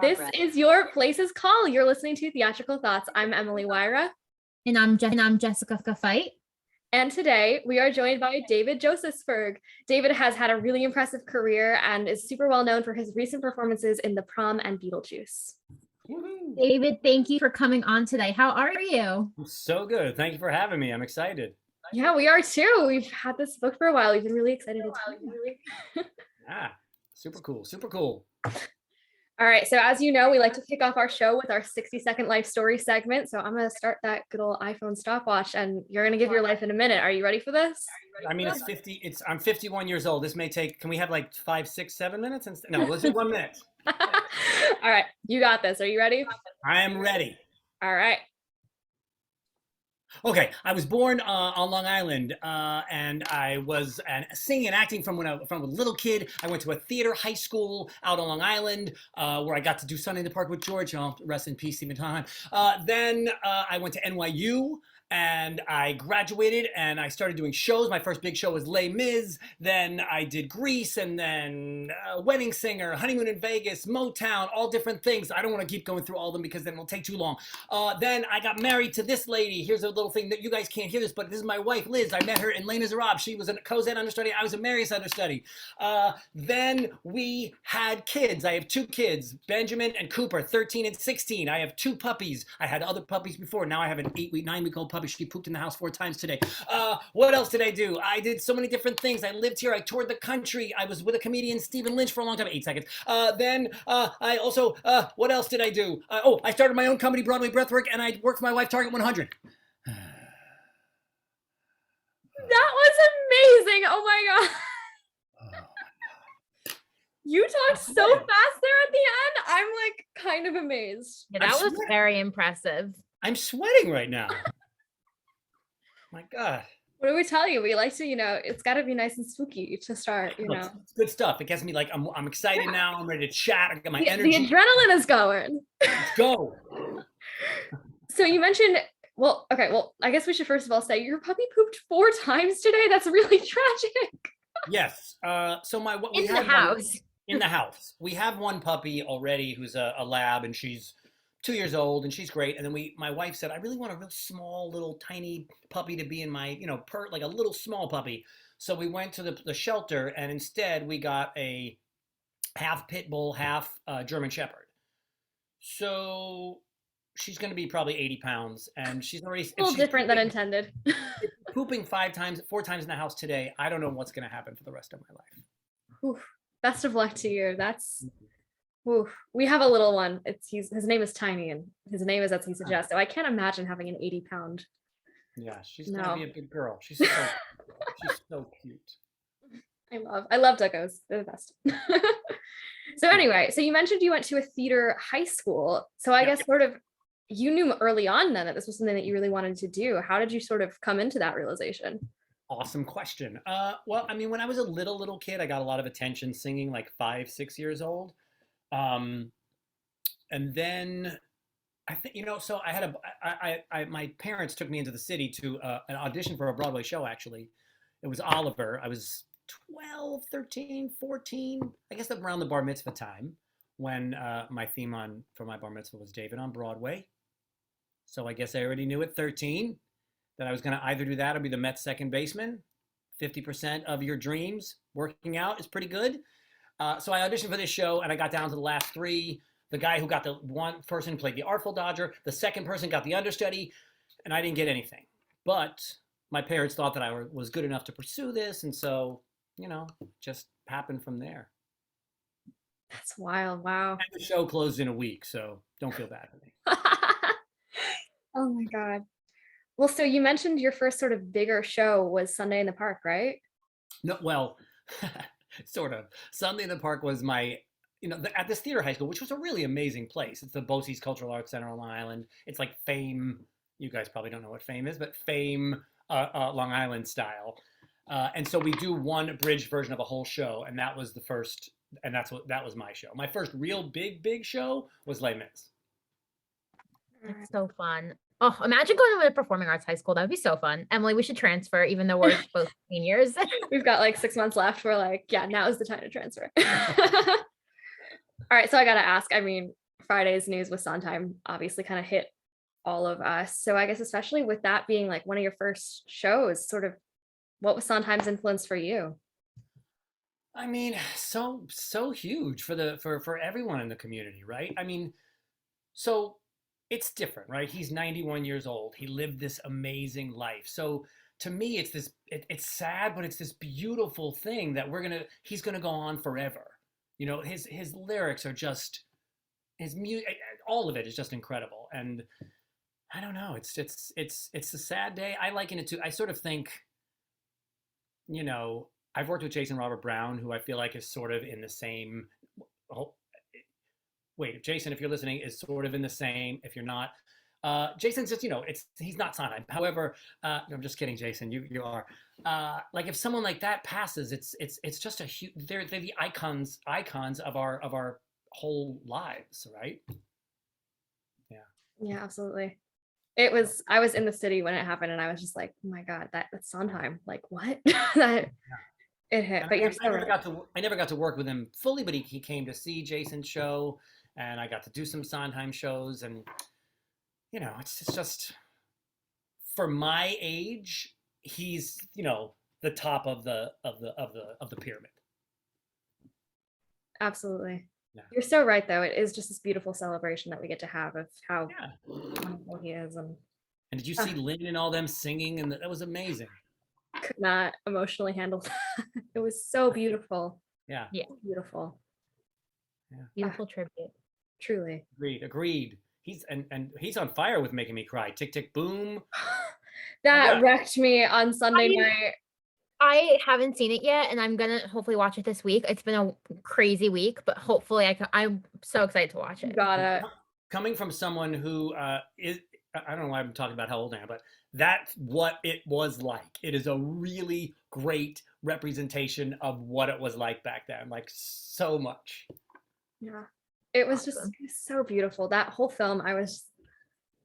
This is Your Place's Call. You're listening to Theatrical Thoughts. I'm Emily Wyra. And I'm Jessica Fight. And today we are joined by David Josefsberg. David has had a really impressive career and is super well known for his recent performances in The Prom and Beetlejuice. Woo-hoo. David, thank you for coming on today. How are you? I'm so good. Thank you for having me. I'm excited. Yeah, we are too. We've had this book for a while. We've been really excited to talk. Super cool. Super cool. All right, so as you know, we like to kick off our show with our 60-second life story segment. So I'm going to start that good old iPhone stopwatch, and you're going to give your life in a minute. Are you ready for this? I mean, I'm 51 years old. This may take, can we have like 5, 6, 7 minutes? No, let's do 1 minute. All right, you got this. Are you ready? I am ready. All right. Okay, I was born on Long Island, and I was singing and acting from from a little kid. I went to a theater high school out on Long Island, where I got to do Sunday in the Park with George. Oh, rest in peace, Stephen Sondheim. Then I went to NYU, and I graduated, and I started doing shows. My first big show was Les Mis. Then I did Grease, and then Wedding Singer, Honeymoon in Vegas, Motown, all different things. I don't want to keep going through all of them because then it'll take too long. Then I got married to this lady. Here's a little thing that you guys can't hear this, but this is my wife, Liz. I met her in Les Miserables. She was a Cosette understudy. I was a Marius understudy. Then we had kids. I have 2 kids, Benjamin and Cooper, 13 and 16. I have 2 puppies. I had other puppies before. Now I have an 8-week, 9-week-old puppy. She pooped in the house 4 times today. What else did I do? I did so many different things. I lived here. I toured the country. I was with a comedian, Stephen Lynch, for a long time. 8 seconds. Then I also, what else did I do? I started my own company, Broadway Breathwork, and I worked for my wife, Target 100. That was amazing. Oh my God. You talked so fast there at the end. I'm like kind of amazed. Yeah, that was very impressive. I'm sweating right now. My God. What do we tell you? We like to, it's got to be nice and spooky to start, It's good stuff. It gets me like, I'm excited now. I'm ready to chat. I got my energy. The adrenaline is going. Let's go. So you mentioned, I guess we should first of all say your puppy pooped 4 times today. That's really tragic. Yes. So in the house. In the house. We have 1 puppy already who's a lab, and she's 2 years old, and she's great. And then my wife said, I really want a real small, little tiny puppy to be in my, like a little small puppy. So we went to the shelter, and instead we got a half pit bull, half German Shepherd. So she's going to be probably 80 pounds, and she's already a little different than intended. Pooping 4 times in the house today. I don't know what's going to happen for the rest of my life. Oof. Best of luck to you. That's. Oof. We have a little one. His name is Tiny, and his name is as he suggests. So I can't imagine having an 80-pound. Yeah, she's gonna be a big girl. She's so cute. I love duggos. They're the best. So anyway, so you mentioned you went to a theater high school. So I guess sort of you knew early on then that this was something that you really wanted to do. How did you sort of come into that realization? Awesome question. Well, I mean, when I was a little kid, I got a lot of attention singing, like 5, 6 years old. And then I think, so I had my parents took me into the city to an audition for a Broadway show, actually. It was Oliver. I was 12, 13, 14, I guess around the bar mitzvah time, when my theme for my bar mitzvah was David on Broadway. So I guess I already knew at 13 that I was going to either do that or be the Mets second baseman. 50% of your dreams working out is pretty good. So I auditioned for this show, and I got down to the last 3. The guy who got the one person played the Artful Dodger. The second person got the understudy, and I didn't get anything. But my parents thought that I was good enough to pursue this, and so, just happened from there. That's wild. Wow. And the show closed in a week, so don't feel bad for me. Oh my God. Well, so you mentioned your first sort of bigger show was Sunday in the Park, right? No, well, sort of. Sunday in the Park was my, at this theater high school, which was a really amazing place. It's the Bosse's Cultural Arts Center on Long Island. It's like Fame. You guys probably don't know what Fame is, but Fame Long Island style. And so we do one abridged version of a whole show, and that was the first, and that was my show. My first real big show was Les Mis. It's so fun. Oh, imagine going to a performing arts high school. That would be so fun. Emily, we should transfer, even though we're both seniors. We've got like 6 months left. We're like, yeah, now is the time to transfer. All right, so I gotta ask. I mean, Friday's news with Sondheim obviously kind of hit all of us. So I guess especially with that being like one of your first shows, sort of what was Sondheim's influence for you? I mean, so huge for for everyone in the community, right? I mean, so it's different, right? He's 91 years old. He lived this amazing life. So to me, it's it's sad, but it's this beautiful thing that he's gonna go on forever. You know, his lyrics are just his music, all of it is just incredible. And I don't know, it's a sad day. I liken it to, I sort of think, you know, I've worked with Jason Robert Brown, who I feel like is sort of in the same. Oh, wait, Jason, if you're listening, is sort of in the same. If you're not, Jason's just, you know, he's not Sondheim. However, no, I'm just kidding, Jason. You are. Like if someone like that passes, it's just a huge. They're the icons of our whole lives, right? Yeah. Yeah, absolutely. I was in the city when it happened and I was just like, oh my God, that's Sondheim. Like what? That it hit. And But you're I so never right. I never got to work with him fully, but he came to see Jason's show, and I got to do some Sondheim shows, and you know, it's just for my age, he's, you know, the top of the pyramid. Absolutely. Yeah. You're so right though. It is just this beautiful celebration that we get to have of how Yeah. wonderful he is, and And did you see Lynn and all them singing? And that was amazing. could not emotionally handle that. It was so beautiful. Yeah. Yeah. Beautiful. Yeah. Beautiful tribute. Truly. Agreed. He's and he's on fire with making me cry. Tick tick boom. That Yeah. wrecked me on Sunday night. I haven't seen it yet, and I'm gonna hopefully watch it this week. It's been a crazy week, but hopefully I'm so excited to watch it. Gotta. Coming from someone who is, I don't know why I'm talking about how old I am, but that's what it was like. It is a really great representation of what it was like back then, like so much. Yeah. It was just Awesome. it was so beautiful. That whole film, I was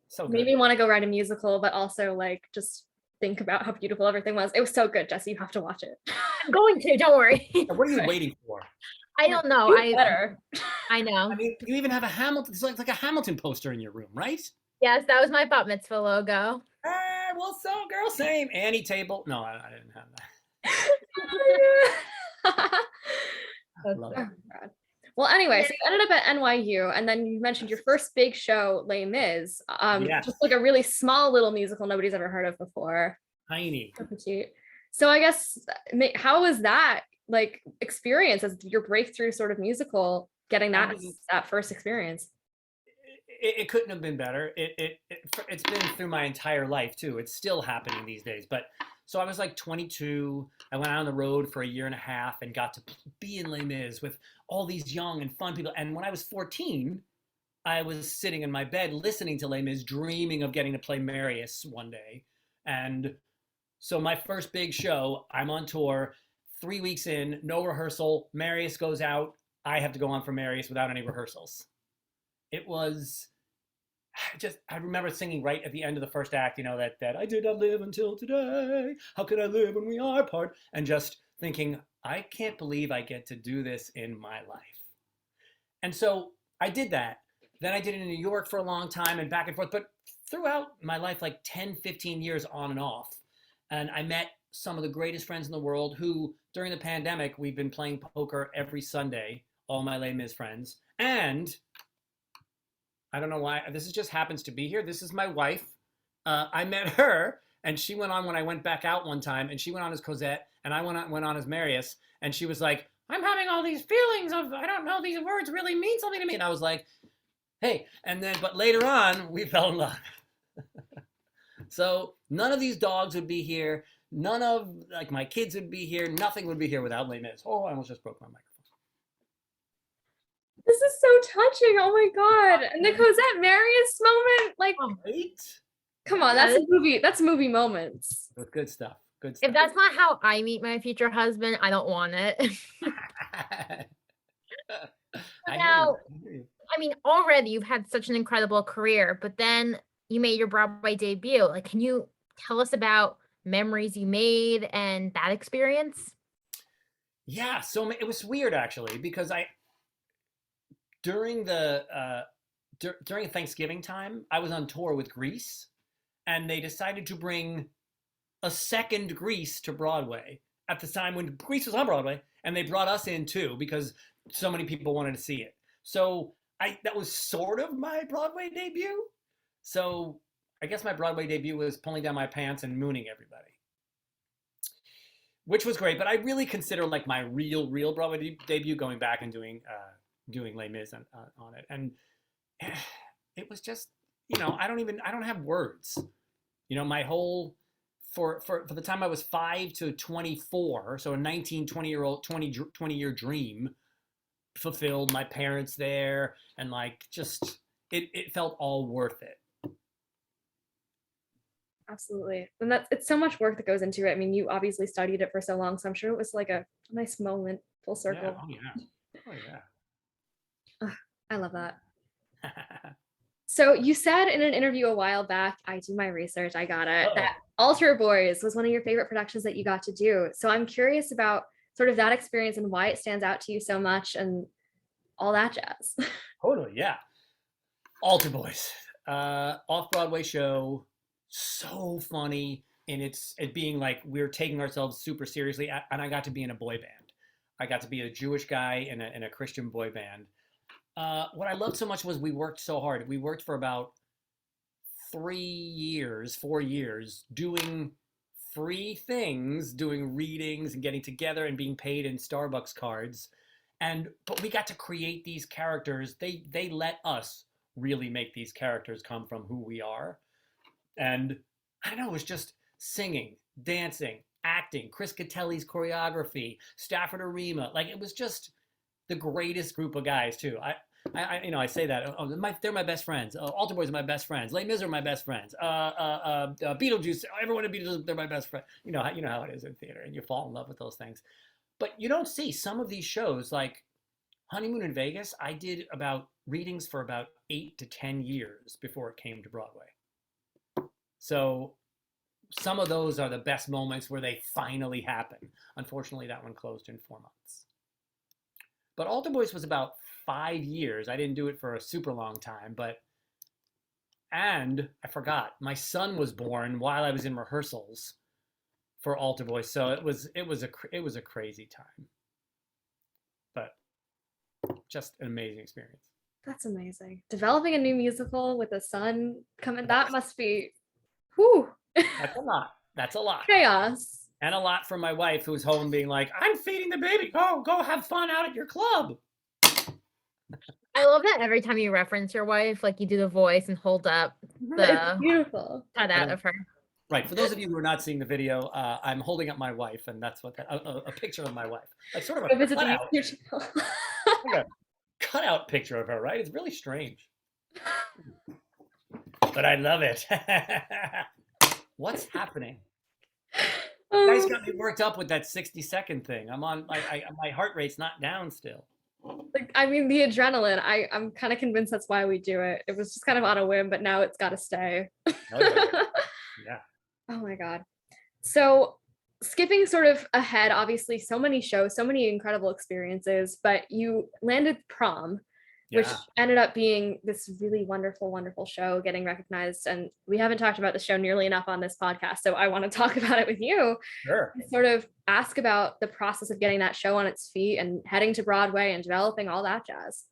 So made good. me want to go write a musical, but also like just think about how beautiful everything was. It was so good, Jesse. You have to watch it. I'm going to. Don't worry. What are you waiting for? I don't know. Do better. I know. I mean, you even have a Hamilton. It's like a Hamilton poster in your room, right? Yes, that was my bat mitzvah logo. Well, so girl, same. Annie table. No, I didn't have that. Love Oh, it. God. Well, anyway, so you ended up at NYU, and then you mentioned your first big show, Les Mis, Yes. just like a really small little musical nobody's ever heard of before. Tiny. So petite. So I guess, how was that like experience as your breakthrough sort of musical, getting that that first experience? It couldn't have been better. It's been through my entire life too. It's still happening these days. But so I was like 22. I went out on the road for a year and a half and got to be in Les Mis with all these young and fun people. And when I was 14, I was sitting in my bed listening to Les Mis, dreaming of getting to play Marius one day. And so my first big show, I'm on tour, 3 weeks in, no rehearsal. Marius goes out. I have to go on for Marius without any rehearsals. It was I remember singing right at the end of the first act, you know, that I did not live until today. How could I live when we are apart? And just thinking, I can't believe I get to do this in my life. And so I did that. Then I did it in New York for a long time and back and forth, but throughout my life, like 10, 15 years on and off. And I met some of the greatest friends in the world who, during the pandemic, we've been playing poker every Sunday, all my Les Mis friends. And I don't know why, just happens to be here. This is my wife. I met her, and she went on when I went back out one time, and she went on as Cosette, and I went on as Marius, and she was like, I'm having all these feelings of, I don't know, these words really mean something to me. And I was like, hey, and then, but later on, we fell in love. So none of these dogs would be here. None of, like, my kids would be here. Nothing would be here without Les Mis. Oh, I almost just broke my microphone. This is so touching. Oh my God. And the Cosette Marius moment, like, Right? come on, that's movie moments. With good stuff. Good stuff. If that's not how I meet my future husband, I don't want it. Now, I mean, already you've had such an incredible career, but then you made your Broadway debut. Like, can you tell us about memories you made and that experience? Yeah, so it was weird actually, because during during Thanksgiving time, I was on tour with Grease, and they decided to bring a second Grease to Broadway at the time when Grease was on Broadway, and they brought us in too because so many people wanted to see it. So that was sort of my Broadway debut. So I guess my Broadway debut was pulling down my pants and mooning everybody, which was great. But I really consider like my real Broadway debut going back and doing Les Mis on it, and it was just, I don't have words. My whole for the time I was 5 to 24, so a 20-year dream fulfilled. My parents there, and like just it felt all worth it. Absolutely. And it's so much work that goes into it. I mean, you obviously studied it for so long, so I'm sure it was like a nice moment, full circle. Oh yeah. Ugh, I love that. So you said in an interview a while back, I do my research, I got it, that Altar Boys was one of your favorite productions that you got to do. So I'm curious about sort of that experience and why it stands out to you so much and all that jazz. Totally, yeah. Altar Boys, off-Broadway show, so funny, and it being like we're taking ourselves super seriously, and I got to be in a boy band. I got to be a Jewish guy in a Christian boy band. What I loved so much was we worked so hard. We worked for about 4 years, doing free things, doing readings and getting together and being paid in Starbucks cards. But we got to create these characters. They let us really make these characters come from who we are. And I don't know, it was just singing, dancing, acting, Chris Catelli's choreography, Stafford Arima. Like, it was just the greatest group of guys too. I say that. They're my best friends. Altar Boys are my best friends. Les Mis are my best friends. Beetlejuice, everyone in Beetlejuice, they're my best friend. You know how it is in theater, and you fall in love with those things. But you don't see some of these shows like Honeymoon in Vegas. I did about readings for about 8 to 10 years before it came to Broadway. So some of those are the best moments where they finally happen. Unfortunately, that one closed in 4 months. But Altar Boys was about 5 years. I didn't do it for a super long time, and I forgot, my son was born while I was in rehearsals for Altar Boys, so it was a crazy time, but just an amazing experience. That's amazing. Developing a new musical with a son coming, that must be, whew. That's a lot. Chaos. And a lot from my wife, who's home being like, I'm feeding the baby. Go have fun out at your club. I love that every time you reference your wife, like you do the voice and hold up the It's beautiful cutout of her. Right. For those of you who are not seeing the video, I'm holding up my wife, and that's what a picture of my wife. Like sort of a cutout. Like a cutout picture of her, right? It's really strange. But I love it. What's happening? You guys got me worked up with that 60-second thing. I'm on my heart rate's not down still. Like, I mean, the adrenaline, I'm kind of convinced that's why we do it. It was just kind of on a whim, but now it's got to stay. Yeah. Oh my God. So skipping sort of ahead, obviously so many shows, so many incredible experiences, but you landed Prom, which ended up being this really wonderful, wonderful show, getting recognized. And we haven't talked about the show nearly enough on this podcast, so I want to talk about it with you. Sure. And sort of ask about the process of getting that show on its feet and heading to Broadway and developing all that jazz.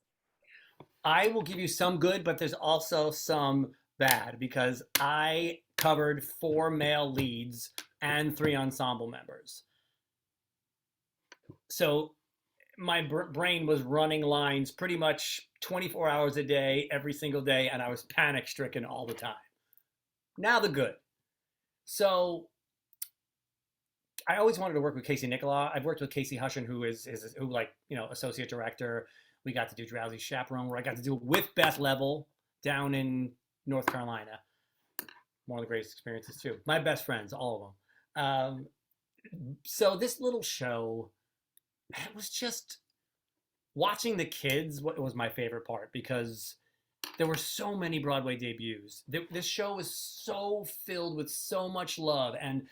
I will give you some good, but there's also some bad, because I covered 4 male leads and 3 ensemble members. So my brain was running lines pretty much 24 hours a day, every single day, and I was panic stricken all the time. Now the good. So I always wanted to work with Casey Nicola. I've worked with Casey Hushin, who associate director. We got to do Drowsy Chaperone, where I got to do it with Beth Level down in North Carolina. One of the greatest experiences too. My best friends, all of them. So this little show, it was just watching the kids. What was my favorite part, because there were so many Broadway debuts. This show was so filled with so much love, and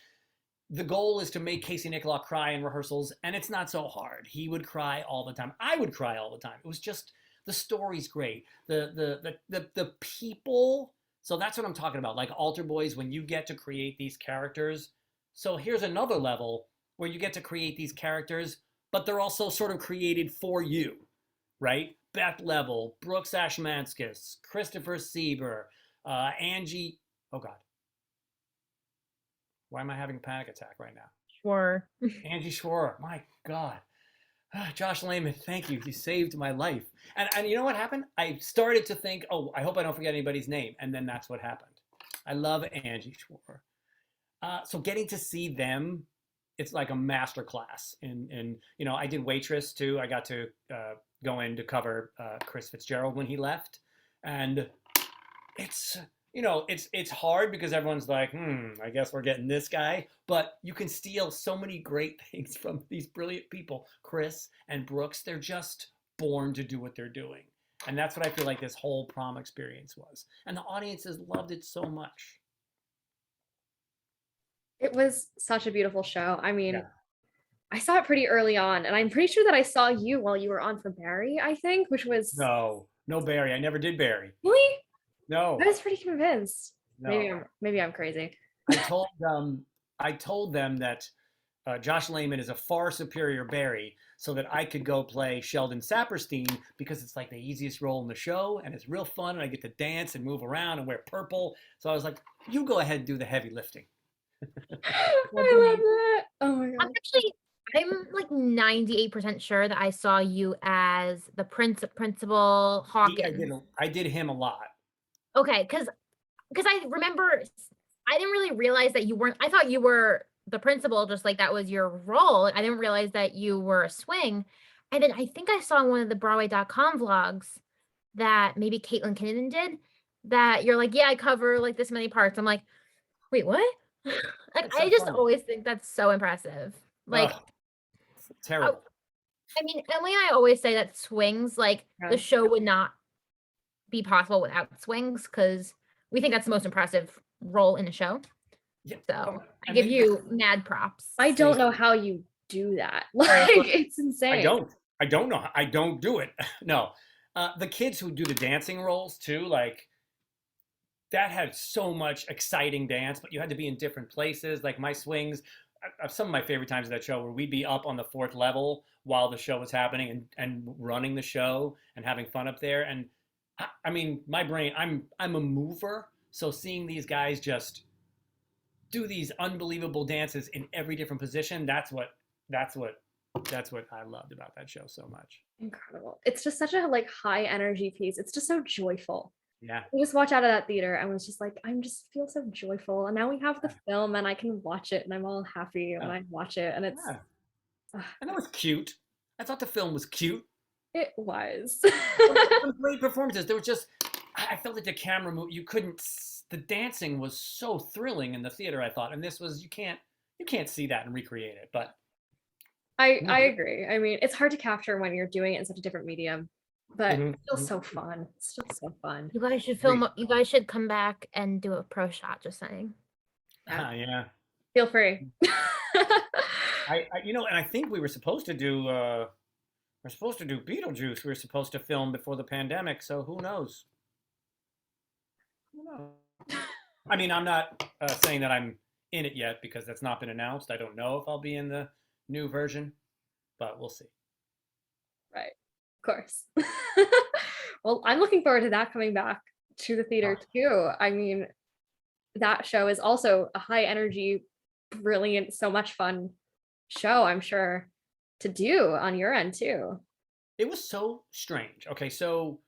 the goal is to make Casey Nicola cry in rehearsals, and it's not so hard. He would cry all the time. I would cry all the time. It was just The story's great. The people. So that's what I'm talking about. Like Altar Boys, when you get to create these characters. So here's another level where you get to create these characters, but they're also sort of created for you, right? Beth Level, Brooks Ashmanskis, Christopher Sieber, Angie. Oh God, why am I having a panic attack right now? Sure. Angie Schwarr, my God. Josh Lehman, thank you. You saved my life. And you know what happened? I started to think, oh, I hope I don't forget anybody's name. And then that's what happened. I love Angie Schwarr. So getting to see them, it's like a master class. And I did Waitress too. I got to go in to cover Chris Fitzgerald when he left. And it's it's hard because everyone's like, I guess we're getting this guy, but you can steal so many great things from these brilliant people. Chris and Brooks, they're just born to do what they're doing. And that's what I feel like this whole prom experience was. And the audiences loved it so much. It was such a beautiful show. I mean, Yeah. I saw it pretty early on, and I'm pretty sure that I saw you while you were on for Barry, I think, which was No Barry. I never did Barry. really? No. I was pretty convinced. No. Maybe I'm crazy. I told them that Josh Lehman is a far superior Barry, so that I could go play Sheldon Saperstein because it's like the easiest role in the show and it's real fun and I get to dance and move around and wear purple. So I was like, you go ahead and do the heavy lifting. I love that. Oh my god. I'm like 98% sure that I saw you as the Principal Hawkins. I did him a lot. Okay, because I remember I didn't really realize that you weren't. I thought you were the principal, just like that was your role. I didn't realize that you were a swing. And then I think I saw in one of the Broadway.com vlogs that maybe Caitlin Kinnunen did that you're like, yeah, I cover like this many parts. I'm like, wait, what? Like, So I just funny. always think that's so impressive. Like, Ugh, terrible. I mean, Emily and I always say that swings, like the show would not be possible without swings because we think that's the most impressive role in the show. Yeah. So I give you mad props. I don't know how you do that. Like, it's insane. I don't know. I don't do it. No. The kids who do the dancing roles too, like that had so much exciting dance, but you had to be in different places. Like my swings, some of my favorite times of that show where we'd be up on the 4th level while the show was happening and running the show and having fun up there. And I mean, my brain, I'm a mover. So seeing these guys just do these unbelievable dances in every different position, that's what I loved about that show so much. Incredible. It's just such a like high energy piece. It's just so joyful. Yeah. I just watched out of that theater and was just like, I'm just feel so joyful. And now we have the film and I can watch it and I'm all happy when I watch it. And it's and it was cute. I thought the film was cute. It was. Some great performances. There was just, I felt like the camera move, the dancing was so thrilling in the theater, I thought. And this was, you can't see that and recreate it, but. I agree. I mean, it's hard to capture when you're doing it in such a different medium, but it's still so fun. It's still so fun. You guys should film. You guys should come back and do a pro shot. Just saying. Yeah. Feel free. And I think we were supposed to do. We're supposed to do Beetlejuice. We were supposed to film before the pandemic. So who knows? I mean, I'm not saying that I'm in it yet because that's not been announced. I don't know if I'll be in the new version, but we'll see. Right. Of course. Well, I'm looking forward to that coming back to the theater too. I mean, that show is also a high energy, brilliant, so much fun show, I'm sure, to do on your end too. It was so strange. Okay, so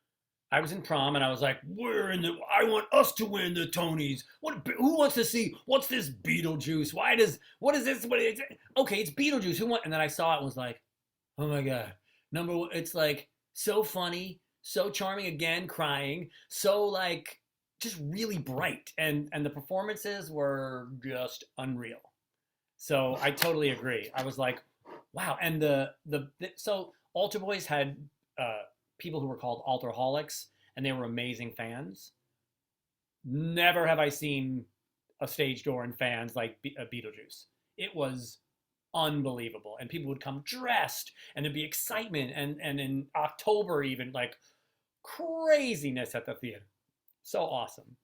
I was in prom and I was like, I want us to win the Tonys. Who wants to see, what's this Beetlejuice? What is this? Okay, it's Beetlejuice. Who wants? And then I saw it and was like, oh my God. Number one, it's like so funny, so charming, again, crying, so like just really bright. And the performances were just unreal. So I totally agree. I was like, wow. And so Altar Boys had people who were called Altarholics, and they were amazing fans. Never have I seen a stage door and fans like Beetlejuice. It was unbelievable, and people would come dressed, and there'd be excitement, and in October even, like craziness at the theater. So awesome.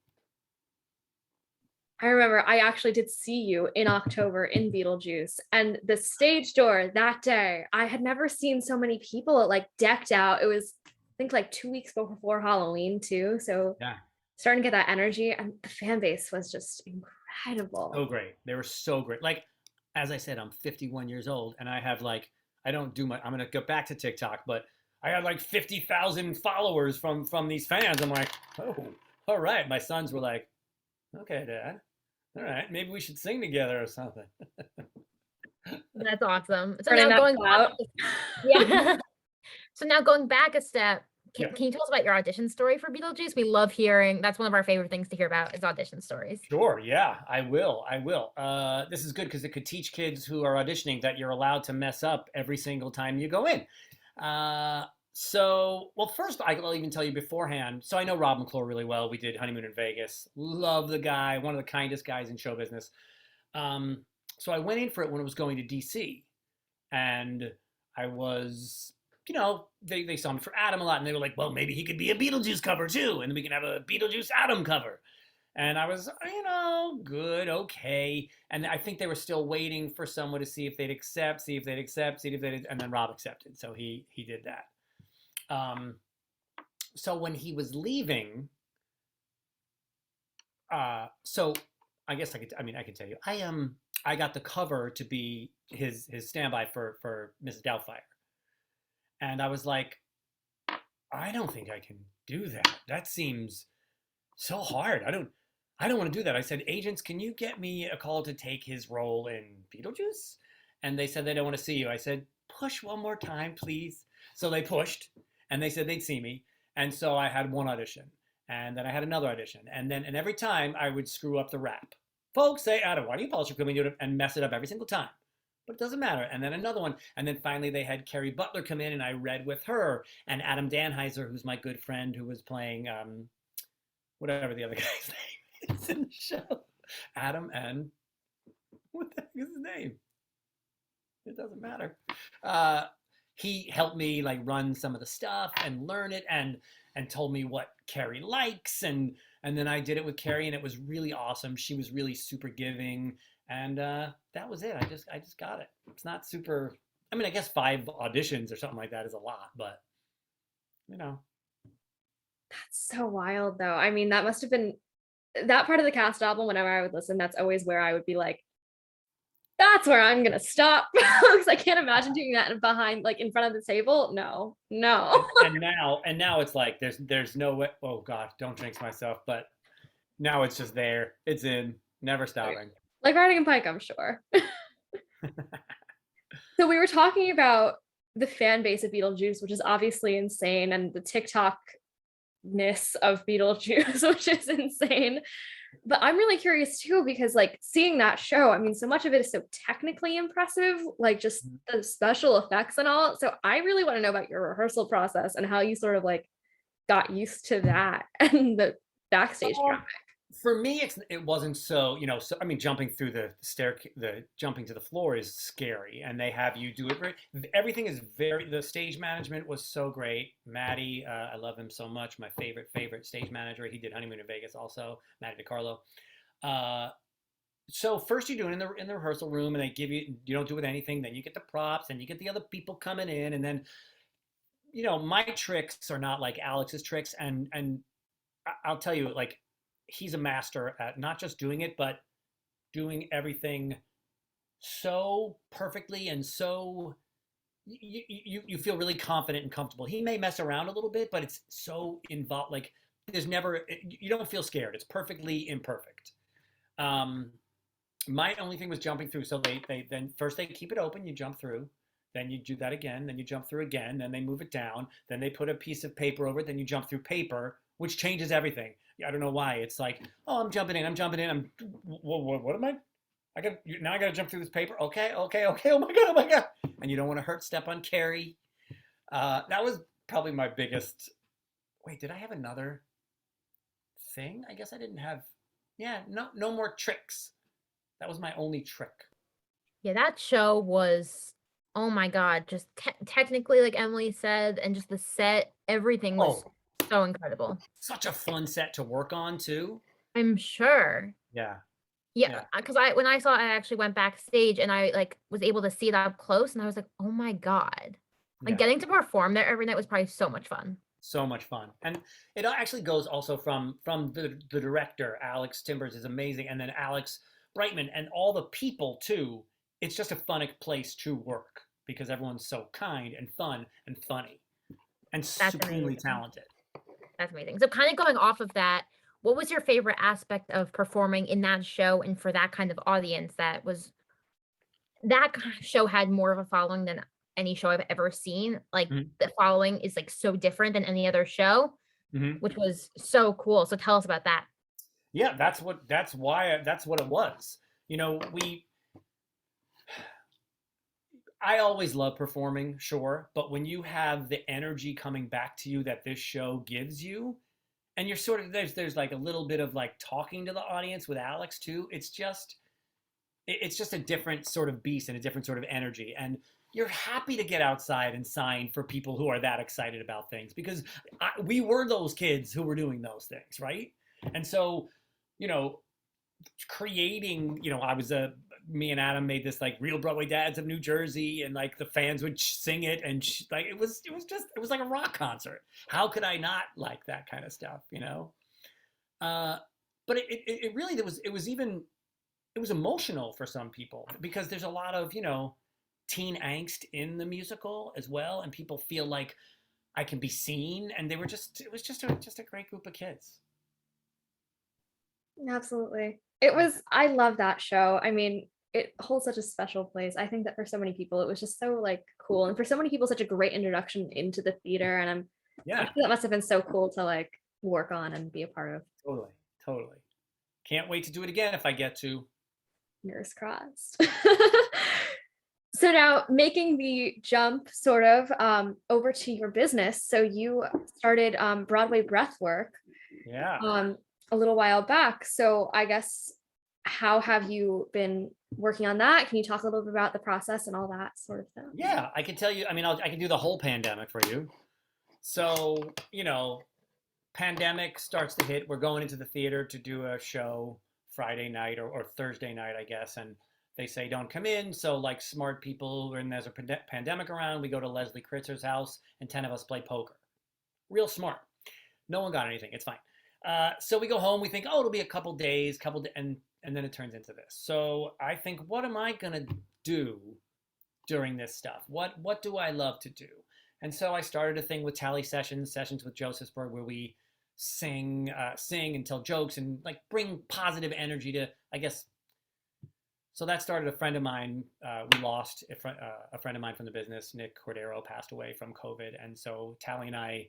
I remember I actually did see you in October in Beetlejuice, and the stage door that day, I had never seen so many people like decked out. It was, I think, like 2 weeks before Halloween too. So Yeah. starting to get that energy, and the fan base was just incredible. So great. They were so great. Like, as I said, I'm 51 years old and I have like, I don't do my, I'm going to go back to TikTok, but I had like 50,000 followers from these fans. I'm like, oh, all right. My sons were like, okay, Dad. All right, maybe we should sing together or something. That's awesome. So Turning now that going out. yeah. So now going back a step, Yeah. can you tell us about your audition story for Beetlejuice? We love hearing. That's one of our favorite things to hear about is audition stories. Sure, yeah, I will. This is good because it could teach kids who are auditioning that you're allowed to mess up every single time you go in. Well, first, I'll even tell you beforehand. So I know Rob McClure really well. We did Honeymoon in Vegas. Love the guy, one of the kindest guys in show business. So I went in for it when it was going to DC. And I was, they saw me for Adam a lot. And they were like, well, maybe he could be a Beetlejuice cover too. And then we can have a Beetlejuice Adam cover. And I was, good, okay. And I think they were still waiting for someone to see if they'd accept, and then Rob accepted. So he did that. So when he was leaving, so I guess I could tell you, I got the cover to be his standby for Mrs. Doubtfire. And I was like, I don't think I can do that. That seems so hard. I don't want to do that. I said, agents, can you get me a call to take his role in Beetlejuice? And they said they don't want to see you. I said, push one more time, please. So they pushed and they said they'd see me. And so I had one audition and then I had another audition. And every time I would screw up the rap. Folks say, Adam, why do you polish your equipment and mess it up every single time? But it doesn't matter. And then another one. And then finally they had Carrie Butler come in and I read with her and Adam Danheiser, who's my good friend who was playing whatever the other guy's name is in the show. Adam and what the heck is his name? It doesn't matter. He helped me like run some of the stuff and learn it and told me what Carrie likes and then I did it with Carrie and it was really awesome. She was really super giving and that was it. I just got it. It's not super. I mean, I guess 5 auditions or something like that is a lot, but That's so wild though. I mean, that must have been that part of the cast album. Whenever I would listen, that's always where I would be like, that's where I'm gonna stop because I can't imagine doing that behind, like in front of the table. No. and now it's like there's no way. Oh God, don't jinx myself. But now it's just there. It's in, never stopping. Like riding a bike, I'm sure. So we were talking about the fan base of Beetlejuice, which is obviously insane, and the TikTok-ness of Beetlejuice, which is insane. But I'm really curious too, because like seeing that show, I mean, so much of it is so technically impressive, like just the special effects and all. So I really want to know about your rehearsal process and how you sort of like got used to that and the backstage traffic. For me, it wasn't so, so I mean, jumping through jumping to the floor is scary and they have you do it everything is the stage management was so great. Maddie, I love him so much. My favorite stage manager. He did Honeymoon in Vegas also, Maddie DiCarlo. So first you do it in the rehearsal room and they give you don't do it with anything. Then you get the props and you get the other people coming in and then, my tricks are not like Alex's tricks. And I'll tell you, like, he's a master at not just doing it, but doing everything so perfectly and so you feel really confident and comfortable. He may mess around a little bit, but it's so involved. Like there's never, you don't feel scared. It's perfectly imperfect. My only thing was jumping through. So then first they keep it open, you jump through, then you do that again, then you jump through again, then they move it down, then they put a piece of paper over it, then you jump through paper, which changes everything. I don't know why. It's like, oh, I'm jumping in. What am I? Now I got to jump through this paper. Okay. Oh my God. And you don't want to step on Carrie. That was probably my biggest. Wait, did I have another thing? I guess I didn't have. Yeah, no more tricks. That was my only trick. Yeah, that show was, oh my God, just technically, like Emily said, and just the set, everything was So incredible. Such a fun set to work on too. I'm sure. Yeah. Yeah, because when I saw it, I actually went backstage and I like was able to see it up close and I was like, oh my God. Like Yeah. getting to perform there every night was probably so much fun. So much fun. And it actually goes also from the director, Alex Timbers is amazing, and then Alex Brightman and all the people too. It's just a fun place to work because everyone's so kind and fun and funny and That's supremely amazing. talented. That's amazing. So kind of going off of that, what was your favorite aspect of performing in that show and for that kind of audience that show had more of a following than any show I've ever seen? Like the following is like so different than any other show, which was so cool. So tell us about that. Yeah, that's what it was. You know, I always love performing, sure, but when you have the energy coming back to you that this show gives you, and you're sort of there's like a little bit of like talking to the audience with Alex too. It's just a different sort of beast and a different sort of energy, and you're happy to get outside and sign for people who are that excited about things because we were those kids who were doing those things, right? And so, you know, creating, you know, me and Adam made this like Real Broadway Dads of New Jersey, and like the fans would sing it, and like it was like a rock concert. How could I not like that kind of stuff, you know? But it really it was emotional for some people because there's a lot of, you know, teen angst in the musical as well, and people feel like I can be seen, and it was just a great group of kids. Absolutely. I love that show. I mean, it holds such a special place. I think that for so many people, it was just so like cool. And for so many people, such a great introduction into the theater. And I'm sure that must have been so cool to like work on and be a part of. Totally. Can't wait to do it again if I get to. Fingers crossed. So now making the jump sort of over to your business. So you started Broadway Breathwork. Yeah. A little while back. So I guess, how have you been working on that? Can you talk a little bit about the process and all that sort of thing? Yeah, I can tell you. I mean, I can do the whole pandemic for you. So, you know, pandemic starts to hit. We're going into the theater to do a show Friday night or Thursday night, I guess. And they say, don't come in. So like smart people, when there's a pandemic around, we go to Leslie Kritzer's house and 10 of us play poker. Real smart. No one got anything. It's fine. So we go home, we think, oh, it'll be a couple days, and then it turns into this. So I think, what am I going to do during this stuff? What do I love to do? And so I started a thing with Tally sessions with Josefsberg, where we sing and tell jokes and like bring positive energy to, I guess. So that started a friend of mine. We lost a friend of mine from the business. Nick Cordero passed away from COVID. And so Tally and I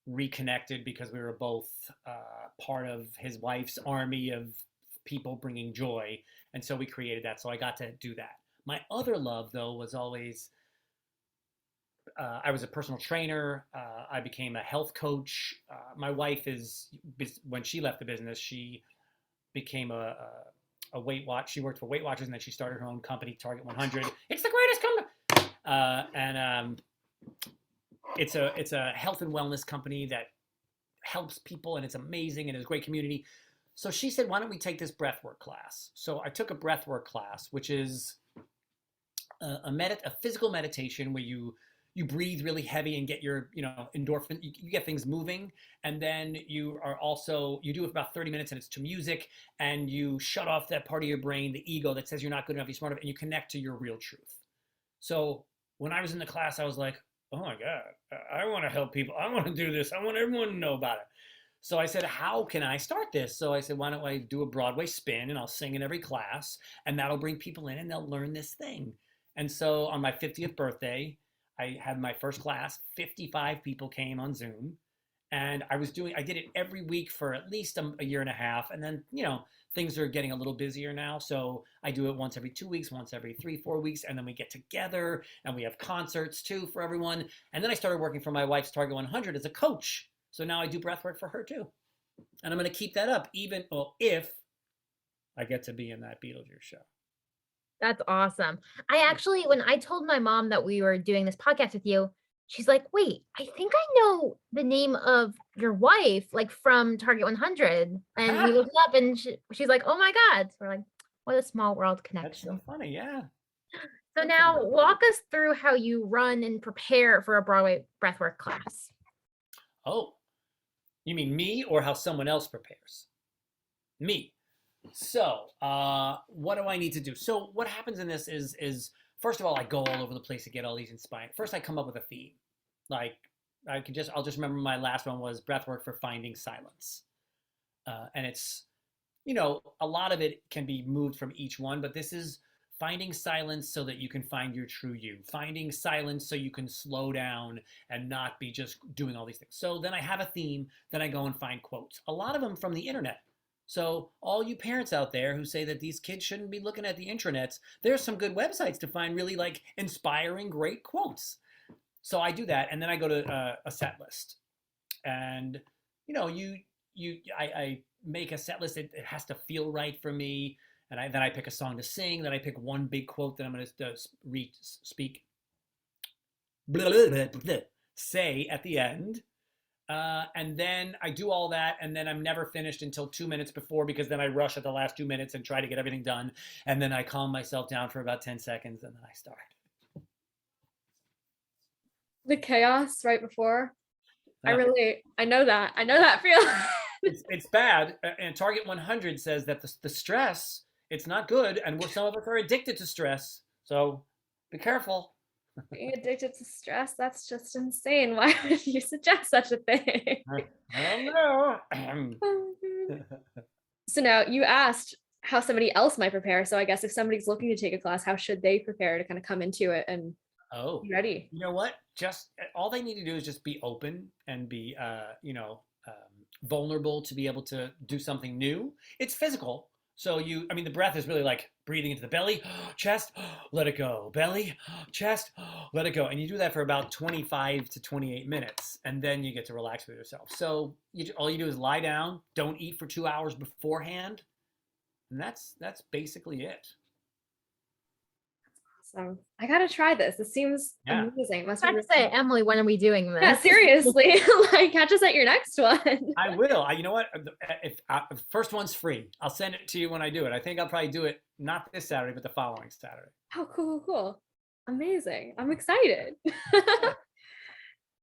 reconnected because we were both part of his wife's army of people bringing joy, and so we created that. So I got to do that. My other love, though, was always I was a personal trainer. I became a health coach. My wife when she left the business, she became a Weight Watch. She worked for Weight Watchers, and then she started her own company, Target 100. It's the greatest company. It's a health and wellness company that helps people, and it's amazing, and it's a great community. So she said, why don't we take this breathwork class? So I took a breathwork class, which is a physical meditation where you breathe really heavy and get your, you know, endorphin, you get things moving. And then you do it for about 30 minutes, and it's to music, and you shut off that part of your brain, the ego that says you're not good enough, you're smart enough, and you connect to your real truth. So when I was in the class, I was like, oh my God, I want to help people. I want to do this. I want everyone to know about it. So I said, how can I start this? So I said, why don't I do a Broadway spin, and I'll sing in every class, and that'll bring people in, and they'll learn this thing. And so on my 50th birthday, I had my first class. 55 people came on Zoom, and I did it every week for at least a year and a half. And then, you know, things are getting a little busier now. So I do it once every 2 weeks, once every 3-4 weeks. And then we get together, and we have concerts too for everyone. And then I started working for my wife's Target 100 as a coach. So now I do breath work for her too. And I'm going to keep that up if I get to be in that Beetlejuice show. That's awesome. I actually, when I told my mom that we were doing this podcast with you, she's like, wait, I think I know the name of your wife, like from Target 100. And we looked up and she's like, oh my God. So we're like, what a small world connection. That's so funny. Yeah. So now walk us through how you run and prepare for a Broadway breathwork class. Oh, you mean me or how someone else prepares? Me. So, what do I need to do? So, what happens in this is first of all, I go all over the place to get all these inspired. First, I come up with a theme. Like, I'll just remember my last one was breathwork for finding silence, and it's, a lot of it can be moved from each one, but this is finding silence so that you can find your true you, finding silence so you can slow down and not be just doing all these things. So then I have a theme, then I go and find quotes, a lot of them from the internet. So all you parents out there who say that these kids shouldn't be looking at the intranets, there's some good websites to find really like inspiring, great quotes. So I do that, and then I go to a set list, and I make a set list. It has to feel right for me, and then I pick a song to sing. Then I pick one big quote that I'm going to speak, say at the end. And then I do all that, and then I'm never finished until 2 minutes before, because then I rush at the last 2 minutes and try to get everything done. And then I calm myself down for about 10 seconds, and then I start. The chaos right before. I know that feeling. It's bad. And Target 100 says that the stress, it's not good. And some of us are addicted to stress. So be careful. Being addicted to stress, that's just insane. Why would you suggest such a thing? I don't know. So now you asked how somebody else might prepare. So I guess if somebody's looking to take a class, how should they prepare to kind of come into it and be ready? You know what? Just all they need to do is just be open and be, vulnerable to be able to do something new. It's physical. So the breath is really like breathing into the belly, chest, let it go, belly, chest, let it go. And you do that for about 25 to 28 minutes, and then you get to relax with yourself. So all you do is lie down, don't eat for 2 hours beforehand. And that's basically it. So I gotta try this. This seems amazing. I have to say, Emily, when are we doing this? Yeah, seriously. Like, catch us at your next one. I will. You know what? If the first one's free, I'll send it to you when I do it. I think I'll probably do it not this Saturday, but the following Saturday. Oh, cool. Amazing. I'm excited.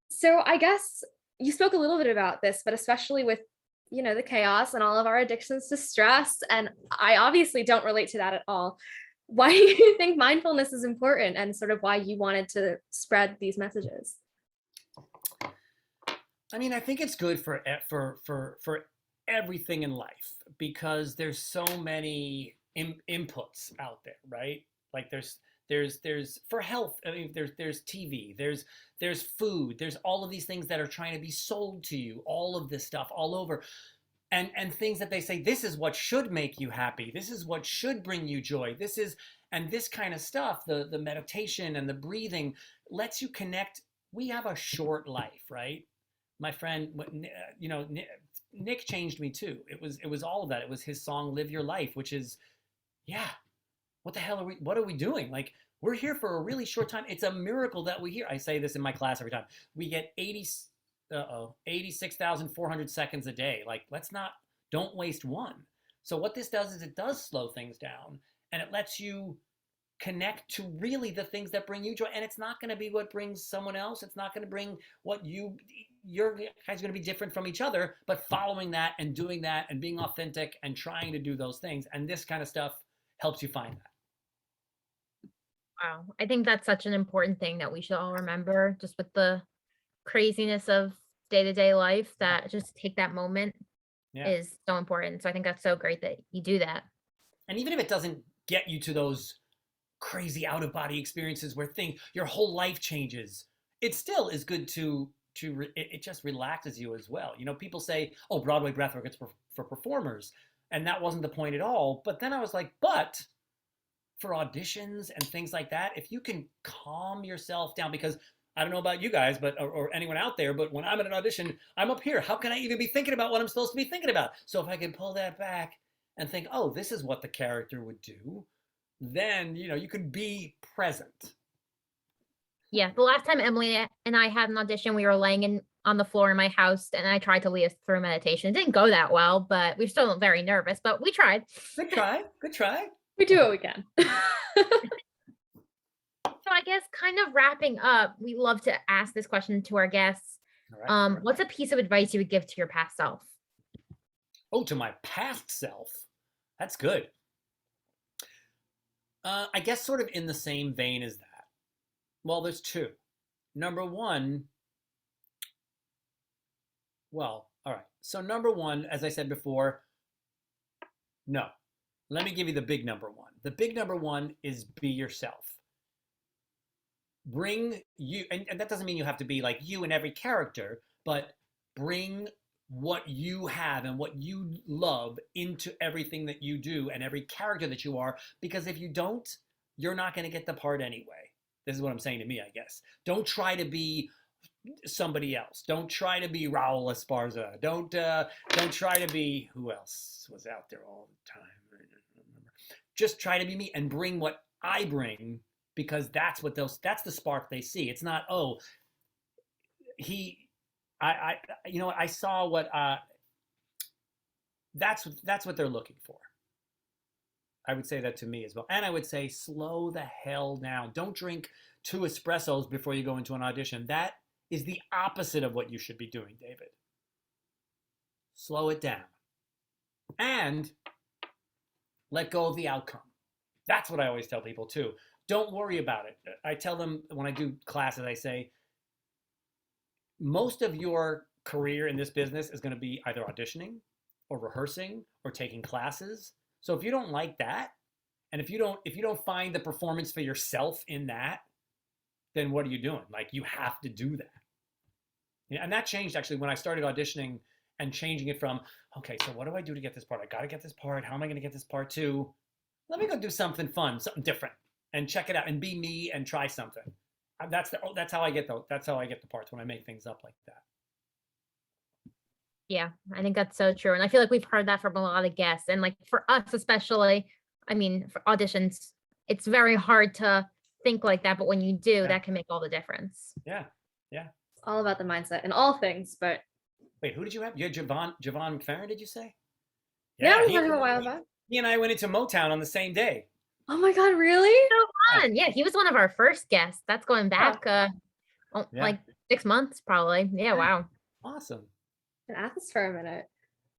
So I guess you spoke a little bit about this, but especially with, the chaos and all of our addictions to stress. And I obviously don't relate to that at all. Why do you think mindfulness is important, and sort of why you wanted to spread these messages? I think it's good for everything in life, because there's so many inputs out there, right? Like there's for health. There's TV, there's food, there's all of these things that are trying to be sold to you, all of this stuff all over. And things that they say, this is what should make you happy, this is what should bring you joy, and this kind of stuff, the meditation and the breathing lets you connect. We have a short life, right? My friend, Nick changed me too. It was all of that. It was his song "Live Your Life," which is, what the hell what are we doing? Like, we're here for a really short time. It's a miracle that we're here. I say this in my class every time. We get 86,400 seconds a day. Like, don't waste one. So what this does is it does slow things down, and it lets you connect to really the things that bring you joy. And it's not going to be what brings someone else. It's not going to bring what your guys are going to be different from each other, but following that and doing that and being authentic and trying to do those things. And this kind of stuff helps you find that. Wow. I think that's such an important thing that we should all remember, just with the craziness of day-to-day life, that just take that moment is so important. So I think that's so great that you do that. And even if it doesn't get you to those crazy out-of-body experiences where your whole life changes, it still is good it just relaxes you as well. People say, oh, Broadway breathwork, it's for performers. And that wasn't the point at all. But then I was like, but for auditions and things like that, if you can calm yourself down, because I don't know about you guys, or anyone out there, but when I'm at an audition, I'm up here. How can I even be thinking about what I'm supposed to be thinking about? So if I can pull that back and think, oh, this is what the character would do, then, you can be present. Yeah, the last time Emily and I had an audition, we were laying on the floor in my house, and I tried to lead us through meditation. It didn't go that well, but we were still very nervous, but we tried. Good try. Good try. We do what we can. So I guess kind of wrapping up, we love to ask this question to our guests. All right. What's a piece of advice you would give to your past self? Oh, to my past self. That's good. I guess sort of in the same vein as that. Well, there's two. Number one, well, all right. So number one, as I said before, no. Let me give you the big number one. The big number one is be yourself. Bring you, and that doesn't mean you have to be like you in every character, but bring what you have and what you love into everything that you do and every character that you are, because if you don't, you're not going to get the part anyway. This is what I'm saying to me, I guess. Don't try to be somebody else. Don't try to be Raul Esparza. Don't try to be, who else was out there all the time? Just try to be me and bring what I bring, because that's the spark they see. It's not, oh, I saw what, that's what they're looking for. I would say that to me as well. And I would say, slow the hell down. Don't drink 2 espressos before you go into an audition. That is the opposite of what you should be doing, David. Slow it down. And let go of the outcome. That's what I always tell people too. Don't worry about it. I tell them when I do classes, I say, most of your career in this business is going to be either auditioning or rehearsing or taking classes. So if you don't like that, and if you don't find the performance for yourself in that, then what are you doing? Like, you have to do that. Yeah, and that changed actually when I started auditioning and changing it from, okay, so what do I do to get this part? I got to get this part. How am I going to get this part too? Let me go do something fun, something different, and check it out and be me and try something. That's how I get the parts, when I make things up like that. Yeah, I think that's so true. And I feel like we've heard that from a lot of guests. And like for us, especially, I mean, for auditions, it's very hard to think like that. But when you do, that can make all the difference. Yeah. It's all about the mindset in all things, but. Wait, who did you have? You had Javon McFerrin, did you say? Yeah, we heard him a while back. He and I went into Motown on the same day. Oh my God, really? So fun. Yeah, he was one of our first guests. That's going back like 6 months probably. Yeah, wow. Awesome. Been at this for a minute.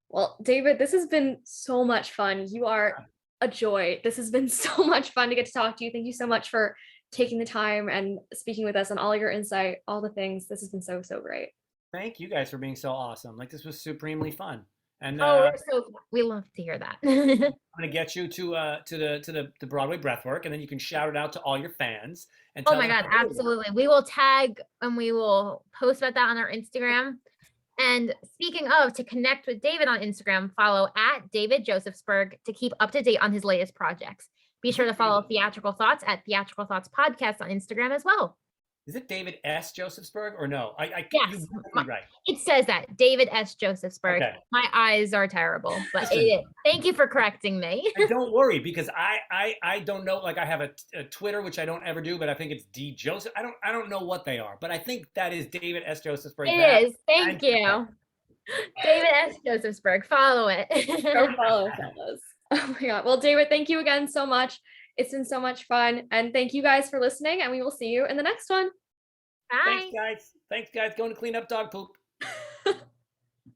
Well, David, this has been so much fun. You are a joy. This has been so much fun to get to talk to you. Thank you so much for taking the time and speaking with us and all your insight, all the things. This has been so, so great. Thank you guys for being so awesome. Like, this was supremely fun. And we love to hear that. I'm gonna get you to the Broadway breathwork, and then you can shout it out to all your fans. And oh my God, absolutely. We will tag and we will post about that on our Instagram. And speaking of, to connect with David on Instagram, follow at David Josefsberg to keep up to date on his latest projects. Be sure to follow Theatrical Thoughts at Theatrical Thoughts Podcast on Instagram as well. Is it David S. Josefsberg or no? Yes, right. It says that, David S. Josefsberg. Okay. My eyes are terrible, but thank you for correcting me. Don't worry, because I don't know. Like, I have a Twitter, which I don't ever do, but I think it's D Joseph. I don't know what they are, but I think that is David S. Josefsberg. It is. Thank you, David S. Josefsberg. Follow it. Go follow fellas. Oh my God. Well, David, thank you again so much. It's been so much fun. And thank you guys for listening, and we will see you in the next one. Bye. Thanks, guys. Going to clean up dog poop.